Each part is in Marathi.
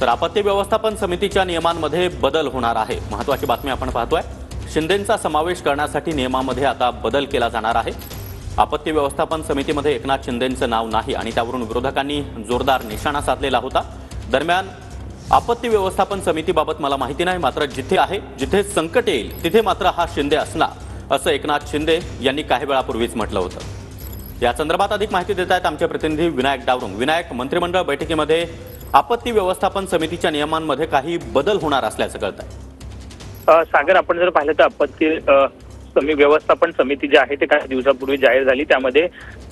तर आपत्ती व्यवस्थापन समितीच्या नियमांमध्ये बदल होणार आहे। महत्त्वाची बातमी आपण पाहतोय। शिंदेंचा समावेश करण्यासाठी नियमामध्ये आता बदल केला जाणार आहे। आपत्ती व्यवस्थापन समितीमध्ये एकनाथ शिंदेंचं नाव नाही आणि त्यावरून विरोधकांनी जोरदार निशाणा साधलेला होता। दरम्यान आपत्ती व्यवस्थापन समितीबाबत मला माहिती नाही, मात्र जिथे संकट येईल तिथे मात्र हा शिंदे असणार असं एकनाथ शिंदे यांनी काही वेळापूर्वीच म्हटलं होतं। या संदर्भात अधिक माहिती देत आहेत आमचे प्रतिनिधी विनायक डावरुंग। विनायक, मंत्रिमंडळ बैठकीमध्ये आपत्ती व्यवस्थापन समितीच्या नियमांमध्ये काही बदल होणार असल्याचं कळतंय। सागर, आपण जर पाहिलं तर आपत्ती व्यवस्थापन समिती जी आहे ते काही दिवसापूर्वी जाहीर झाली। त्यामध्ये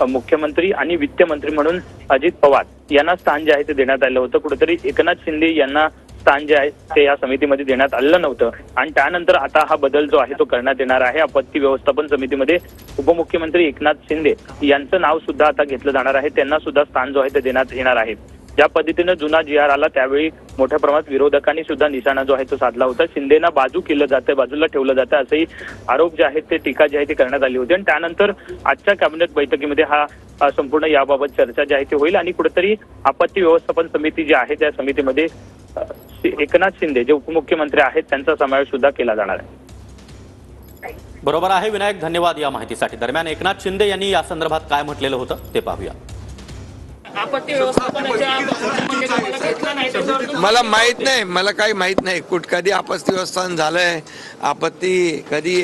मुख्यमंत्री आणि वित्तमंत्री म्हणून अजित पवार यांना स्थान जे आहे ते देण्यात आलं होतं। कुठेतरी एकनाथ शिंदे यांना स्थान जे आहे ते या समितीमध्ये देण्यात आलं नव्हतं आणि त्यानंतर आता हा बदल जो आहे तो करण्यात येणार आहे। आपत्ती व्यवस्थापन समितीमध्ये उपमुख्यमंत्री एकनाथ शिंदे यांचं नाव सुद्धा आता घेतलं जाणार आहे। त्यांना सुद्धा स्थान जो आहे ते देण्यात येणार आहे। ज्या पद्धतीनं जुना जी आर आला त्यावेळी मोठ्या प्रमाणात विरोधकांनी सुद्धा निशाणा जो आहे तो साधला होता। शिंदेना बाजूला ठेवलं जातं असेही आरोप जे आहेत ते टीका जी आहे ते करण्यात आली होती आणि त्यानंतर आजच्या कॅबिनेट बैठकीमध्ये हा संपूर्ण याबाबत चर्चा जी आहे ती होईल आणि कुठेतरी आपत्ती व्यवस्थापन समिती जी आहे त्या समितीमध्ये एकनाथ शिंदे जे उपमुख्यमंत्री आहेत त्यांचा समावेश सुद्धा केला जाणार आहे। बरोबर आहे विनायक, धन्यवाद या माहितीसाठी। दरम्यान एकनाथ शिंदे यांनी या संदर्भात काय म्हटलेलं होतं ते पाहूया। आपत्ती व्यवस्थापनाच्या मला माहित नाही, मला काही माहित नाही कधी आपत्ती व्यवस्थापन झालंय, आपत्ती कधी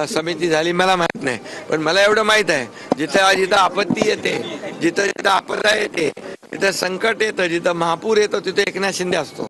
समिती झाली मला माहित नाही। पण मला एवढं माहित आहे जिथं आपत्ती येते, जिथं आपदा येते, जिथं संकट येतं, जिथं महापूर येतो तिथे एकनाथ शिंदे असतो।